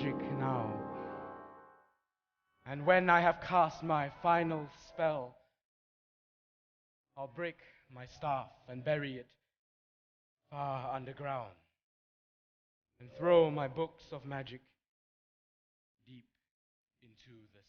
magic now. And when I have cast my final spell, I'll break my staff and bury it far underground, and throw my books of magic deep into the sea.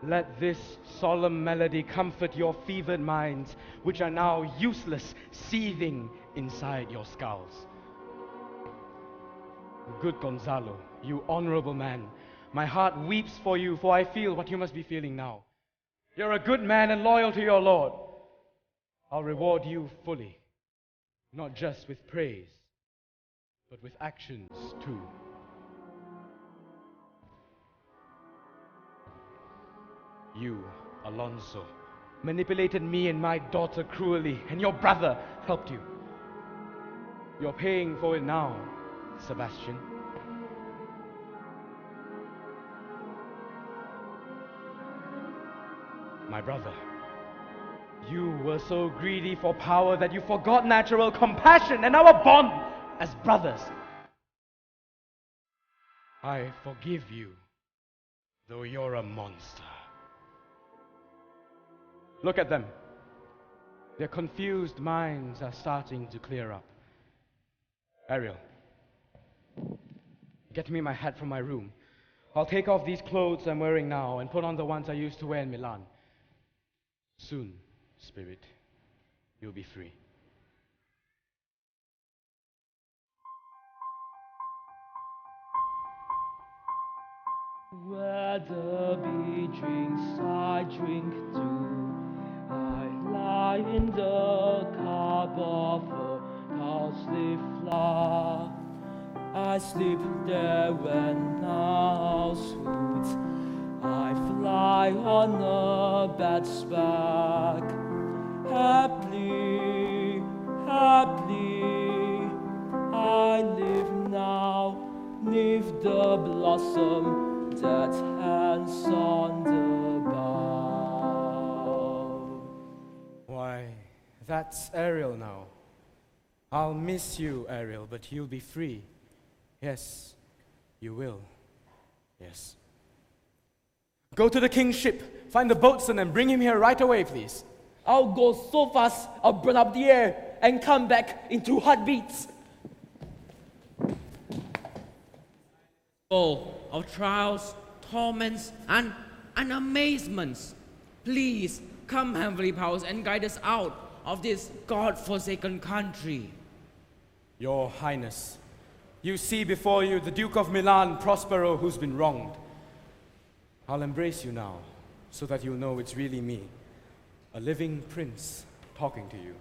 Let this solemn melody comfort your fevered minds, which are now useless, seething inside your skulls. Good Gonzalo, you honorable man, my heart weeps for you, for I feel what you must be feeling now. You're a good man and loyal to your Lord. I'll reward you fully, not just with praise, but with actions too. You, Alonso, manipulated me and my daughter cruelly, and your brother helped you. You're paying for it now, Sebastian. My brother, you were so greedy for power that you forgot natural compassion and our bond as brothers. I forgive you, though you're a monster. Look at them. Their confused minds are starting to clear up. Ariel, get me my hat from my room. I'll take off these clothes I'm wearing now and put on the ones I used to wear in Milan. Soon, Spirit, you'll be free. Where the bee drinks, I drink too. I lie in the cup of a cowslip flower. I sleep there when now swoots. I fly on a bat's back. Happily, happily, I live now, neath the blossom that hangs on the bough. Why, that's Ariel now. I'll miss you, Ariel, but you'll be free. Yes, you will. Yes. Go to the king's ship, find the boatswain and bring him here right away, please. I'll go so fast, I'll burn up the air and come back in 2 heartbeats. Full of trials, torments, and amazements. Please come, heavenly powers, and guide us out of this God-forsaken country. Your Highness, you see before you the Duke of Milan, Prospero, who's been wronged. I'll embrace you now, so that you'll know it's really me, a living prince, talking to you.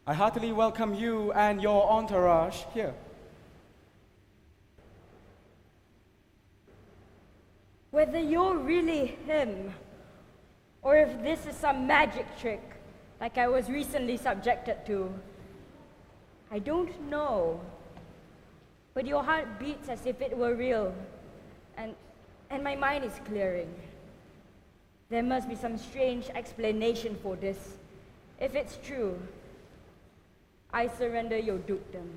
I heartily welcome you and your entourage here. Whether you're really him, or if this is some magic trick, like I was recently subjected to, I don't know. But your heart beats as if it were real, and my mind is clearing. There must be some strange explanation for this. If it's true, I surrender your dukedom,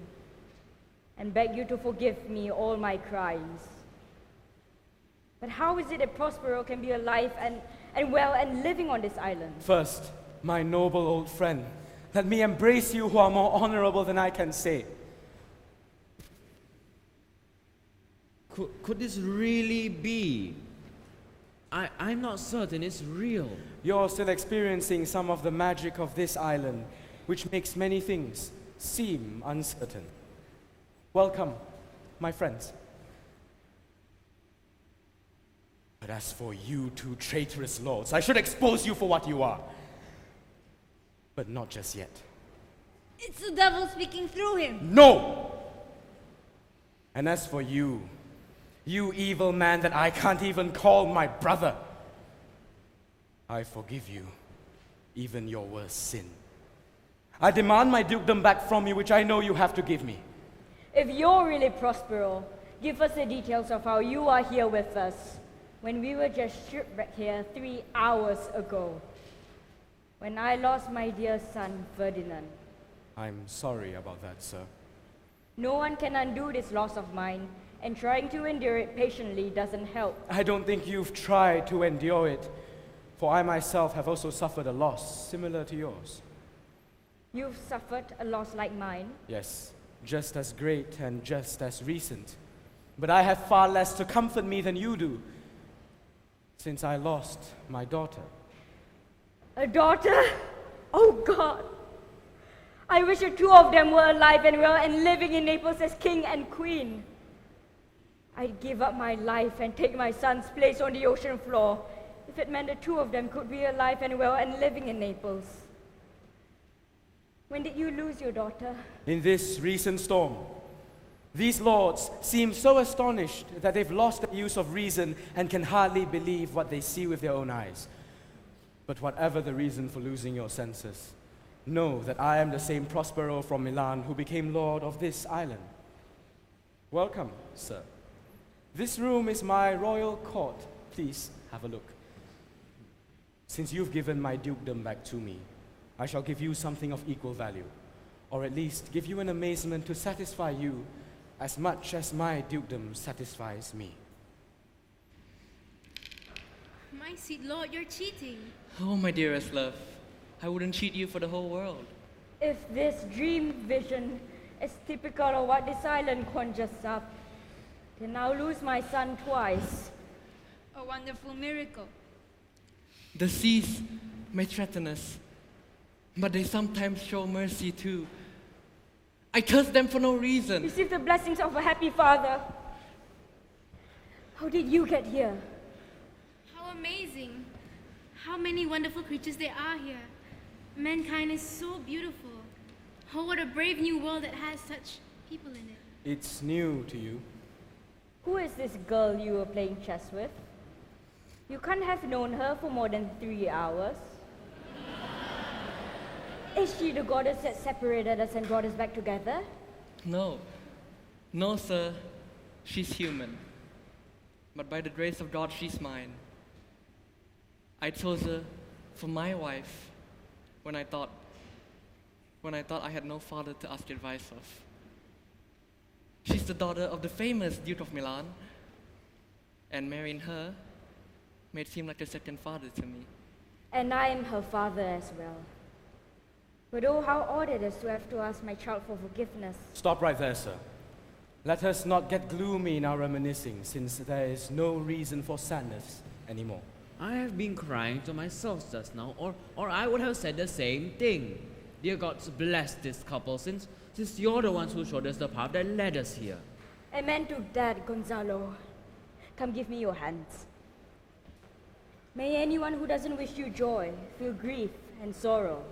and beg you to forgive me all my crimes. But how is it that Prospero can be alive and well and living on this island? First, my noble old friend, let me embrace you who are more honorable than I can say. Could this really be? I'm not certain it's real. You're still experiencing some of the magic of this island, which makes many things seem uncertain. Welcome, my friends. But as for you two traitorous lords, I should expose you for what you are. But not just yet. It's the devil speaking through him. No! And as for you, you evil man that I can't even call my brother, I forgive you, even your worst sin. I demand my dukedom back from you, which I know you have to give me. If you're really Prospero, give us the details of how you are here with us, when we were just shipwrecked here 3 hours ago, when I lost my dear son, Ferdinand. I'm sorry about that, sir. No one can undo this loss of mine, and trying to endure it patiently doesn't help. I don't think you've tried to endure it, for I myself have also suffered a loss similar to yours. You've suffered a loss like mine. Yes, just as great and just as recent. But I have far less to comfort me than you do, since I lost my daughter. A daughter? Oh God! I wish the two of them were alive and well and living in Naples as king and queen. I'd give up my life and take my son's place on the ocean floor if it meant the two of them could be alive and well and living in Naples. When did you lose your daughter? In this recent storm, these lords seem so astonished that they've lost the use of reason and can hardly believe what they see with their own eyes. But whatever the reason for losing your senses, know that I am the same Prospero from Milan who became lord of this island. Welcome, sir. This room is my royal court. Please have a look. Since you've given my dukedom back to me, I shall give you something of equal value, or at least give you an amazement to satisfy you as much as my dukedom satisfies me. My sweet lord, you're cheating. Oh, my dearest love, I wouldn't cheat you for the whole world. If this dream vision is typical of what this island conjures up, then I'll lose my son twice. A wonderful miracle. The seas may threaten us, but they sometimes show mercy too. I curse them for no reason. Receive the blessings of a happy father. How did you get here? How amazing. How many wonderful creatures there are here. Mankind is so beautiful. Oh, what a brave new world that has such people in it. It's new to you. Who is this girl you were playing chess with? You can't have known her for more than 3 hours. Is she the goddess that separated us and brought us back together? No. No, sir. She's human. But by the grace of God, she's mine. I chose her for my wife when I thought I had no father to ask advice of. She's the daughter of the famous Duke of Milan, and marrying her made seem like a second father to me. And I am her father as well. But oh, how odd it is to have to ask my child for forgiveness. Stop right there, sir. Let us not get gloomy in our reminiscing, since there is no reason for sadness anymore. I have been crying to myself just now, or I would have said the same thing. Dear gods, bless this couple, since you're the ones who showed us the path that led us here. Amen to that, Gonzalo. Come give me your hands. May anyone who doesn't wish you joy feel grief and sorrow.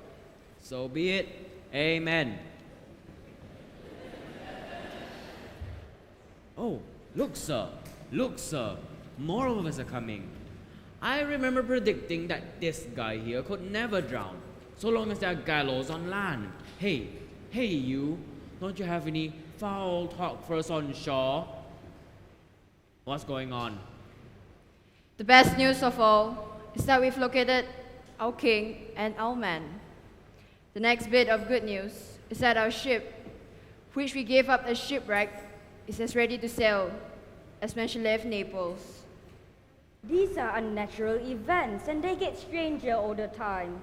So be it. Amen. Oh, look, sir. Look, sir. More of us are coming. I remember predicting that this guy here could never drown, so long as there are gallows on land. Hey, you. Don't you have any foul talk for us on shore? What's going on? The best news of all is that we've located our king and our man. The next bit of good news is that our ship, which we gave up as shipwrecked, is as ready to sail as when she left Naples. These are unnatural events, and they get stranger all the time.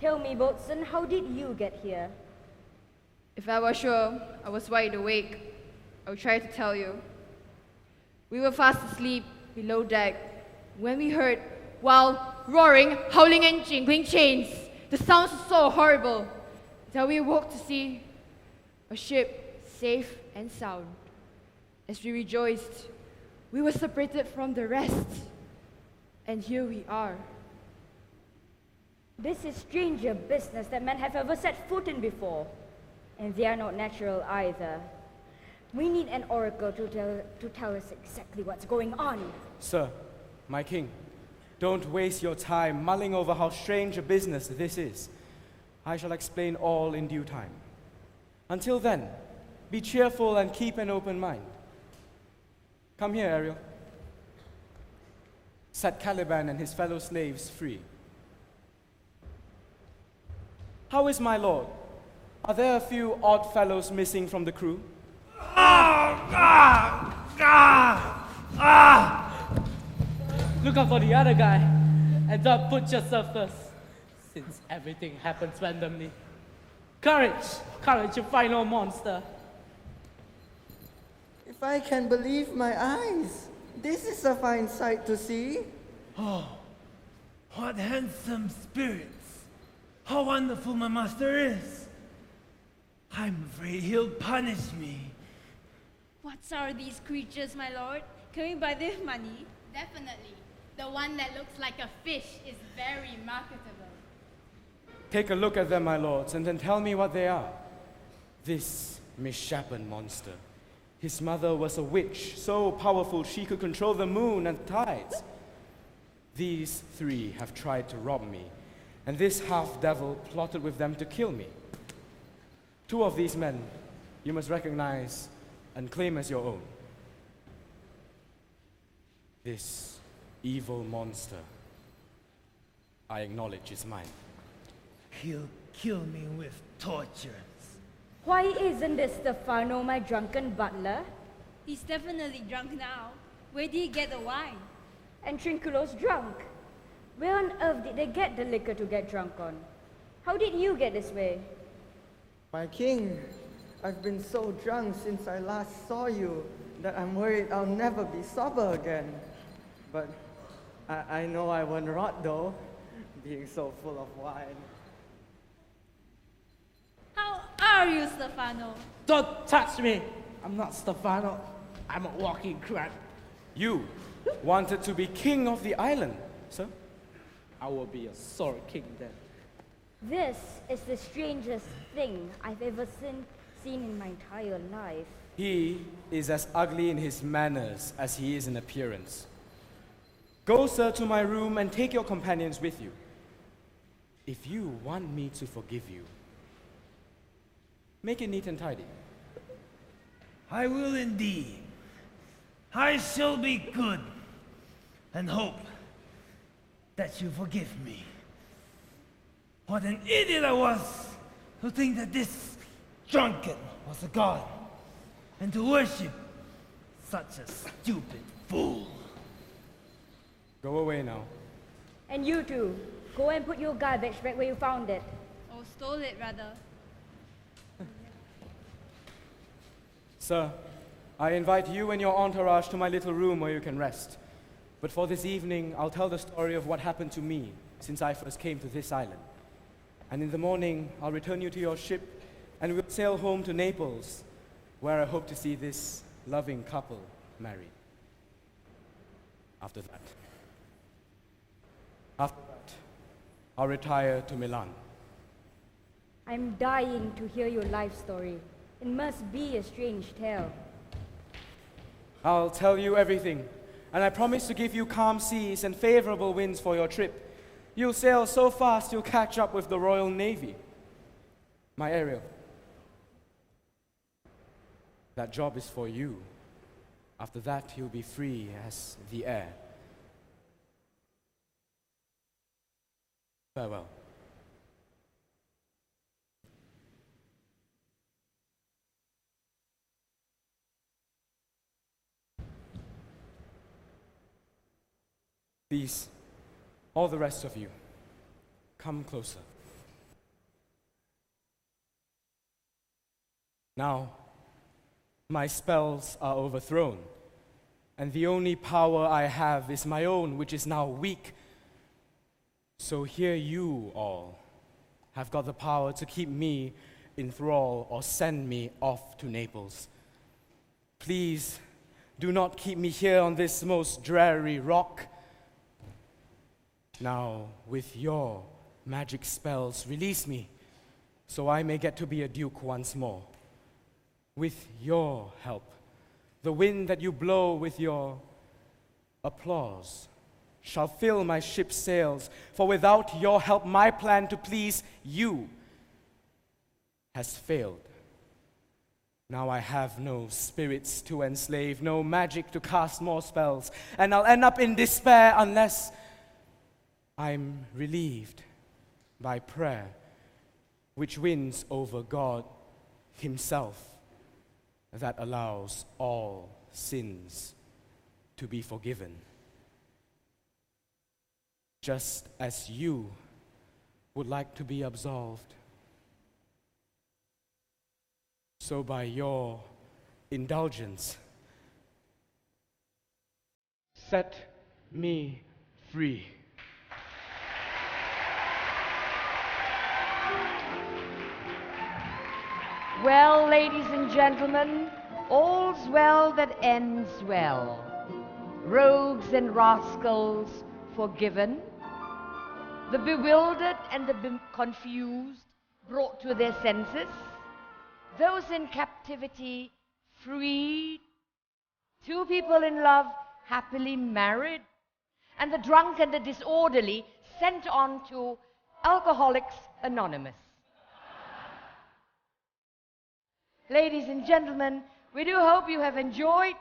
Tell me, boatswain, how did you get here? If I were sure I was wide awake, I would try to tell you. We were fast asleep below deck when we heard wild roaring, howling, and jingling chains. The sounds were so horrible that we woke to see a ship safe and sound. As we rejoiced, we were separated from the rest, and here we are. This is stranger business that men have ever set foot in before, and they are not natural either. We need an oracle to tell us exactly what's going on. Sir, my king, don't waste your time mulling over how strange a business this is. I shall explain all in due time. Until then, be cheerful and keep an open mind. Come here, Ariel. Set Caliban and his fellow slaves free. How is my lord? Are there a few odd fellows missing from the crew? Look out for the other guy, and don't put yourself first, since everything happens randomly. Courage! Courage, you final monster! If I can believe my eyes, this is a fine sight to see. Oh, what handsome spirits! How wonderful my master is! I'm afraid he'll punish me. What are these creatures, my lord? Can we buy them with money? Definitely. The one that looks like a fish is very marketable. Take a look at them, my lords, and then tell me what they are. This misshapen monster. His mother was a witch, so powerful she could control the moon and tides. These three have tried to rob me, and this half-devil plotted with them to kill me. Two of these men you must recognize and claim as your own. This evil monster, I acknowledge is mine. He'll kill me with torture. Why isn't this Stefano, my drunken butler? He's definitely drunk now. Where did he get the wine? And Trinculo's drunk. Where on earth did they get the liquor to get drunk on? How did you get this way? My king, I've been so drunk since I last saw you that I'm worried I'll never be sober again. But I know I won't rot though, being so full of wine. How are you, Stefano? Don't touch me! I'm not Stefano. I'm a walking crab. You wanted to be king of the island, sir? I will be a sore king then. This is the strangest thing I've ever seen in my entire life. He is as ugly in his manners as he is in appearance. Go, sir, to my room and take your companions with you. If you want me to forgive you, make it neat and tidy. I will indeed. I shall be good and hope that you forgive me. What an idiot I was to think that this drunkard was a god and to worship such a stupid fool. Go away now. And you two, go and put your garbage back where you found it. Or stole it, rather. Sir, I invite you and your entourage to my little room where you can rest. But for this evening, I'll tell the story of what happened to me since I first came to this island. And in the morning, I'll return you to your ship, and we'll sail home to Naples, where I hope to see this loving couple married. After that, I'll retire to Milan. I'm dying to hear your life story. It must be a strange tale. I'll tell you everything, and I promise to give you calm seas and favorable winds for your trip. You'll sail so fast you'll catch up with the Royal Navy. My Ariel, that job is for you. After that, you'll be free as the air. Farewell. Please, all the rest of you, come closer. Now, my spells are overthrown, and the only power I have is my own, which is now weak. So here you all have got the power to keep me in thrall or send me off to Naples. Please, do not keep me here on this most dreary rock. Now, with your magic spells, release me, so I may get to be a duke once more. with your help, the wind that you blow with your applause shall fill my ship's sails, for without your help, my plan to please you has failed. Now I have no spirits to enslave, no magic to cast more spells, and I'll end up in despair unless I'm relieved by prayer, which wins over God Himself, that allows all sins to be forgiven. Just as you would like to be absolved, so by your indulgence, set me free. Well, ladies and gentlemen, all's well that ends well. Rogues and rascals forgiven, the bewildered and the confused brought to their senses, those in captivity freed, two people in love happily married, and the drunk and the disorderly sent on to Alcoholics Anonymous. Ladies and gentlemen, we do hope you have enjoyed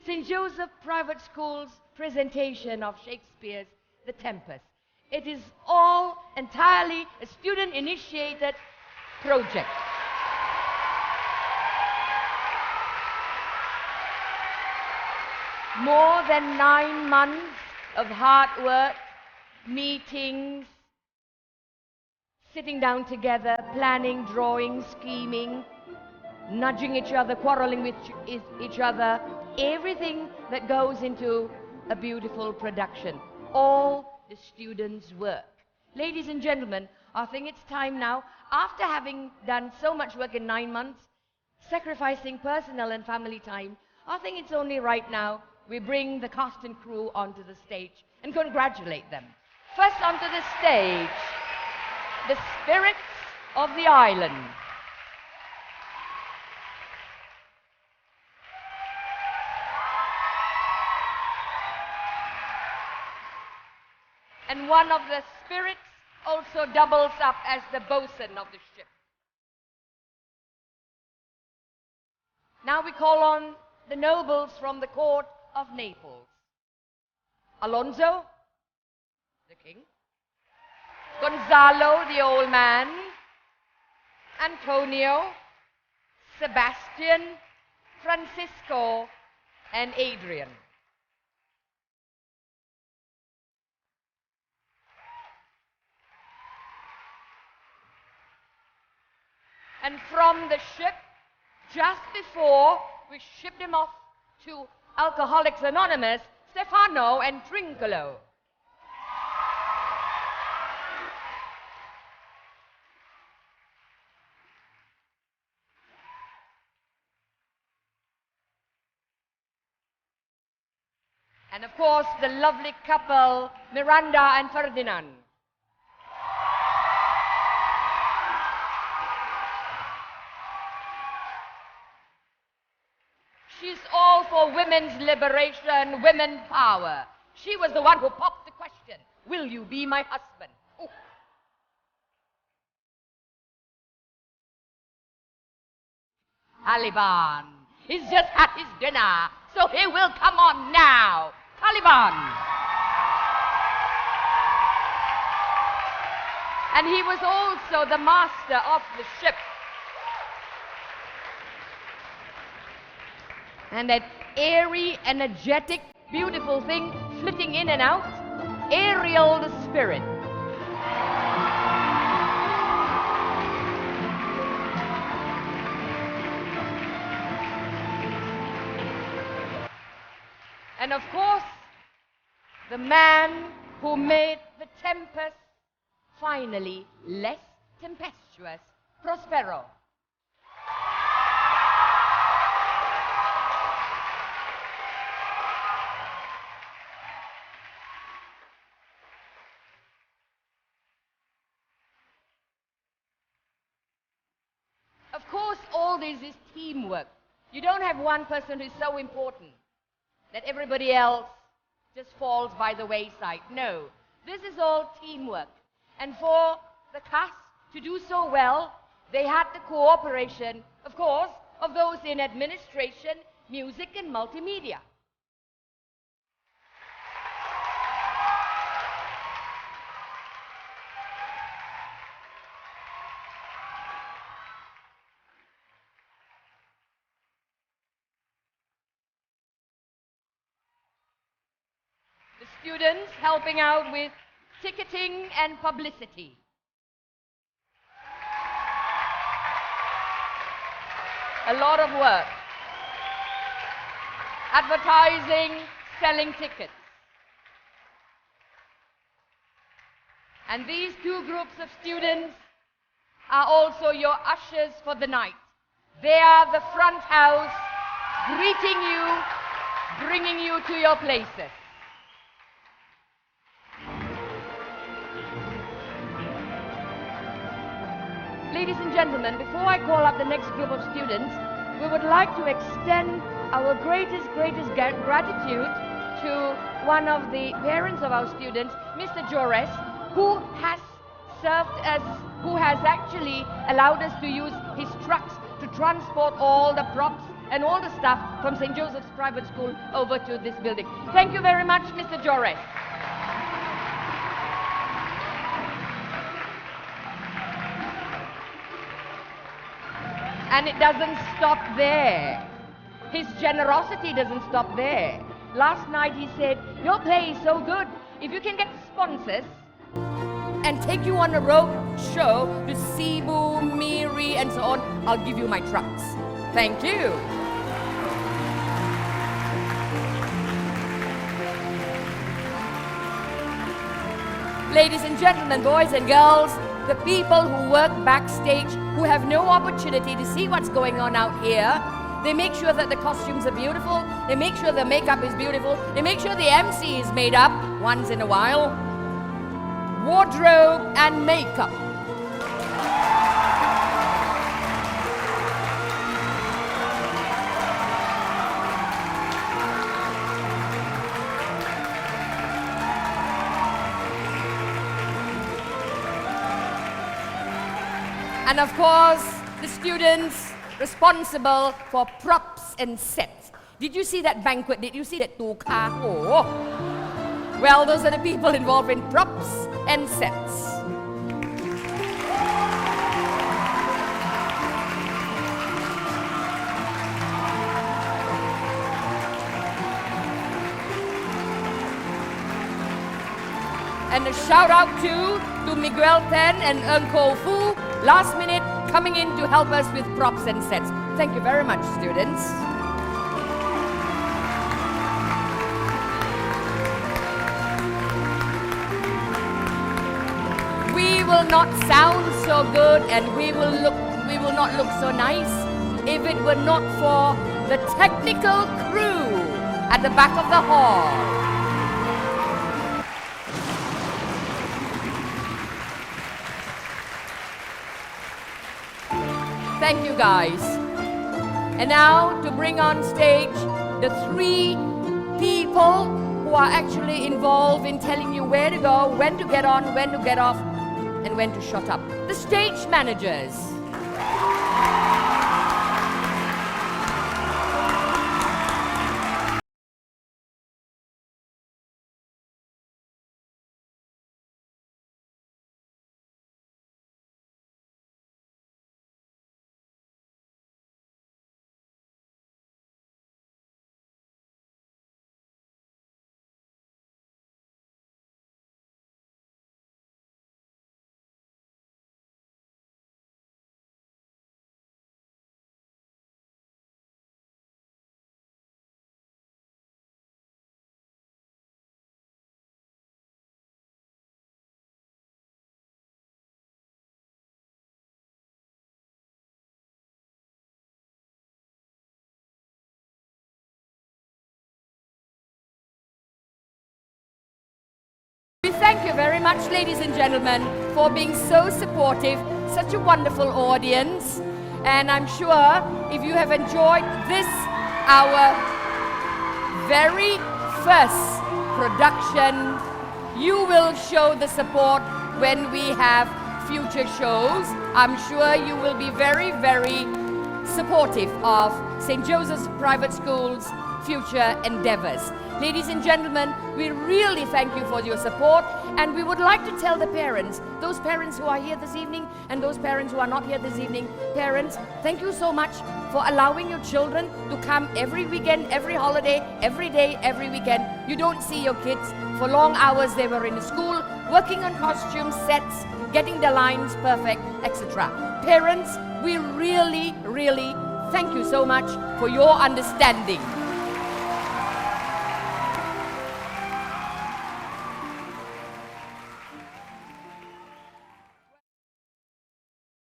St. Joseph Private School's presentation of Shakespeare's The Tempest. It is all entirely a student-initiated project. More than 9 months of hard work, meetings, sitting down together, planning, drawing, scheming, nudging each other, quarreling with each other, everything that goes into a beautiful production. All the students' work. Ladies and gentlemen, I think it's time now, after having done so much work in 9 months, sacrificing personal and family time, I think it's only right now we bring the cast and crew onto the stage and congratulate them. First onto the stage, the spirits of the island. And one of the spirits also doubles up as the bosun of the ship. Now we call on the nobles from the court of Naples. Alonso, the king. Gonzalo, the old man. Antonio, Sebastian, Francisco, and Adrian. And from the ship, just before we shipped him off to Alcoholics Anonymous, Stefano and Trincolo. And of course, the lovely couple, Miranda and Ferdinand. She's all for women's liberation, women power. She was the one who popped the question, will you be my husband? Ooh. Taliban, he's just had his dinner, so he will come on now. Taliban. And he was also the master of the ship. And that airy, energetic, beautiful thing flitting in and out, Ariel the spirit. And of course, the man who made the Tempest finally less tempestuous, Prospero. Of course, all this is teamwork. You don't have one person who's so important that everybody else just falls by the wayside. No, this is all teamwork. And for the cast to do so well, they had the cooperation, of course, of those in administration, music, and multimedia. The students helping out with ticketing and publicity. A lot of work. Advertising, selling tickets. And these two groups of students are also your ushers for the night. They are the front house, greeting you, bringing you to your places. Ladies and gentlemen, before I call up the next group of students, we would like to extend our greatest gratitude to one of the parents of our students, Mr. Jores, who has actually allowed us to use his trucks to transport all the props and all the stuff from St. Joseph's Private School over to this building. Thank you very much, Mr. Jores. And it doesn't stop there. His generosity doesn't stop there. Last night he said, your play is so good. If you can get sponsors and take you on a road show to Cebu, Miri, and so on, I'll give you my trucks. Thank you. Ladies and gentlemen, boys and girls, the people who work backstage, who have no opportunity to see what's going on out here, they make sure that the costumes are beautiful, they make sure the makeup is beautiful, they make sure the MC is made up once in a while. Wardrobe and makeup. And of course, the students responsible for props and sets. Did you see that banquet? Did you see that tuka? Oh. Well, those are the people involved in props and sets. And a shout out to Miguel Ten and Uncle Fu, last minute coming in to help us with props and sets. Thank you very much, students. We will not sound so good and we will not look so nice if it were not for the technical crew at the back of the hall. Thank you, guys. And now to bring on stage the three people who are actually involved in telling you where to go, when to get on, when to get off, and when to shut up. The stage managers. We thank you very much, ladies and gentlemen, for being so supportive, such a wonderful audience. And I'm sure if you have enjoyed this, our very first production, you will show the support when we have future shows. I'm sure you will be very, very supportive of St. Joseph's Private School's future endeavors. Ladies and gentlemen, we really thank you for your support, and we would like to tell the parents, those parents who are here this evening and those parents who are not here this evening, parents, thank you so much for allowing your children to come every weekend, every holiday, every day, every weekend. You don't see your kids for long hours. They were in school, working on costumes, sets, getting their lines perfect, etc. Parents, we really, really thank you so much for your understanding.